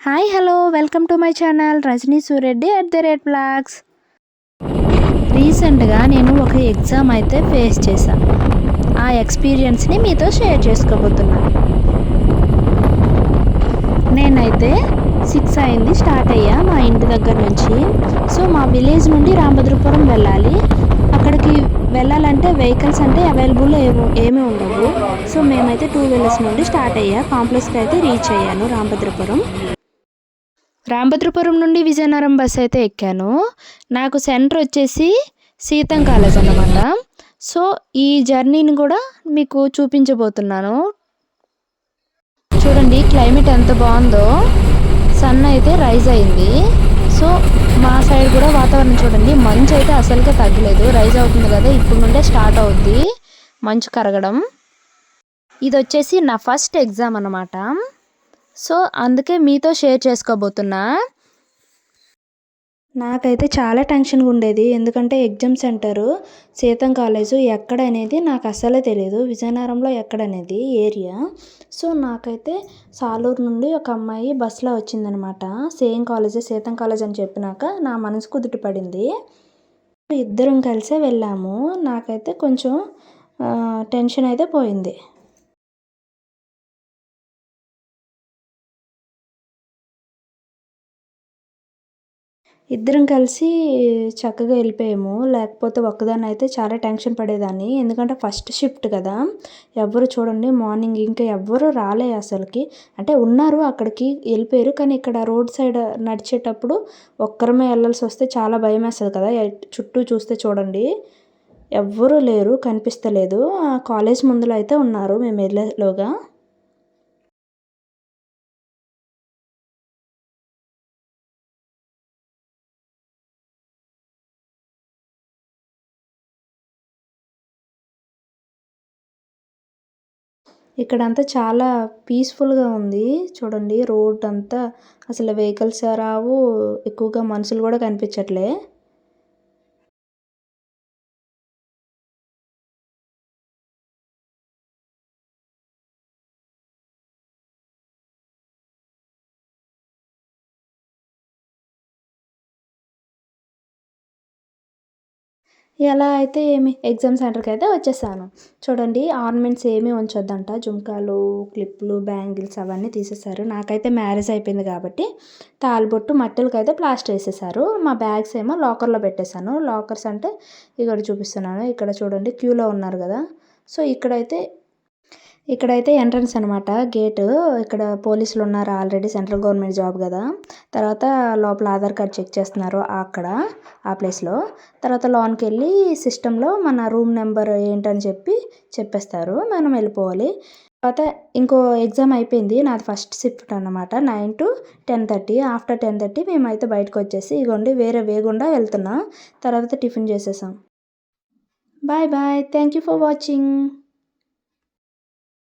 Hi hello welcome to my channel Rajani Sureddy @Vlogs. రీసెంట్గా నేను ఒక ఎగ్జామ్ అయితే ఫేస్ చేశాను. ఆ ఎక్స్పీరియన్స్ని మీతో షేర్ చేసుకోబోతున్నాను. నేనైతే 6 అయింది, స్టార్ట్ అయ్యా మా ఇంటి దగ్గర నుంచి. సో మా విలేజ్ నుండి రాంభద్రపురం వెళ్ళాలి. అక్కడికి వెళ్ళాలంటే వెహికల్స్ అంటే అవైలబుల్ ఏమీ ఉండవు. సో మేమైతే 2 వీలర్స్ నుండి స్టార్ట్ అయ్యా. కాంప్లెక్స్కి అయితే రీచ్ అయ్యాను రాంభద్రపురం నుండి విజయనగరం బస్ అయితే ఎక్కాను. నాకు సెంటర్ వచ్చేసి సీతం కాలేజ్ అన్నమాట. సో ఈ జర్నీని కూడా మీకు చూపించబోతున్నాను. చూడండి క్లైమేట్ ఎంత బాగుందో, సన్ అయితే రైజ్ అయింది. సో మా సైడ్ కూడా వాతావరణం చూడండి, మంచు అయితే అసలుకే తగ్గలేదు. రైజ్ అవుతుంది కదా, ఇప్పుడు నుండే స్టార్ట్ అవుద్ది మంచు కరగడం. ఇది వచ్చేసి నా ఫస్ట్ ఎగ్జామ్ అన్నమాట. సో అందుకే మీతో షేర్ చేసుకోబోతున్నా. నాకైతే చాలా టెన్షన్గా ఉండేది, ఎందుకంటే ఎగ్జామ్ సెంటరు సీతం కాలేజు ఎక్కడ అనేది నాకు అస్సలే తెలియదు. విజయనగరంలో ఎక్కడనేది ఏరియా. సో నాకైతే సాలూరు నుండి ఒక అమ్మాయి బస్సులో వచ్చిందనమాట. సేమ్ కాలేజే, సీతం కాలేజ్ అని చెప్పినాక నా మనసు కుదుట పడింది. ఇద్దరం కలిసే వెళ్ళాము. నాకైతే కొంచెం టెన్షన్ అయితే పోయింది. ఇద్దరం కలిసి చక్కగా వెళ్ళిపోయాము. లేకపోతే ఒక్కదాన్ని అయితే చాలా టెన్షన్ పడేదాన్ని, ఎందుకంటే ఫస్ట్ షిఫ్ట్ కదా. ఎవ్వరు చూడండి మార్నింగ్ ఇంకా ఎవ్వరు రాలే అసలుకి. అంటే ఉన్నారు, అక్కడికి వెళ్ళిపోయారు. కానీ ఇక్కడ రోడ్ సైడ్ నడిచేటప్పుడు ఒక్కరమే వెళ్ళాల్సి వస్తే చాలా భయం వేస్తుంది కదా. చుట్టూ చూస్తే చూడండి ఎవ్వరూ లేరు, కనిపిస్తలేదు. కాలేజ్ ముందులో అయితే ఉన్నారు మేము వెళ్ళేలోగా. ఇక్కడంతా చాలా పీస్ఫుల్గా ఉంది. చూడండి రోడ్ అంతా అసలు వెహికల్స్ రావు, ఎక్కువగా మనుషులు కూడా కనిపించట్లే. ఎలా అయితే ఏమి ఎగ్జామ్ సెంటర్కి అయితే వచ్చేసాను. చూడండి ఆర్నమెంట్స్ ఏమీ ఉంచొద్దంట, జుంకాలు, క్లిప్పులు, బ్యాంగిల్స్ అవన్నీ తీసేశారు. నాకైతే మ్యారేజ్ అయిపోయింది కాబట్టి తాలిబొట్టు, మట్టెలకైతే ప్లాస్టర్ వేసేసారు. మా బ్యాగ్స్ ఏమో లాకర్లో పెట్టేశాను. లాకర్స్ అంటే ఇక్కడ చూపిస్తున్నాను. ఇక్కడ చూడండి క్యూలో ఉన్నారు కదా. సో ఇక్కడైతే ఎంట్రన్స్ అనమాట గేటు. ఇక్కడ పోలీసులు ఉన్నారు ఆల్రెడీ, సెంట్రల్ గవర్నమెంట్ జాబ్ కదా. తర్వాత లోపల ఆధార్ కార్డ్ చెక్ చేస్తున్నారు అక్కడ ఆ ప్లేస్లో. తర్వాత లోన్కి వెళ్ళి సిస్టంలో మన రూమ్ నెంబర్ ఏంటని చెప్పేస్తారు, మనం వెళ్ళిపోవాలి. తర్వాత ఇంకో ఎగ్జామ్ అయిపోయింది, నాది ఫస్ట్ షిఫ్ట్ అనమాట. 9 to 10:30. ఆఫ్టర్ 10:30 మేమైతే బయటకు వచ్చేసి ఇగోండి వేరే వేగుండా వెళ్తున్నాం. తర్వాత టిఫిన్ చేసేసాం. Bye bye, thank you for watching.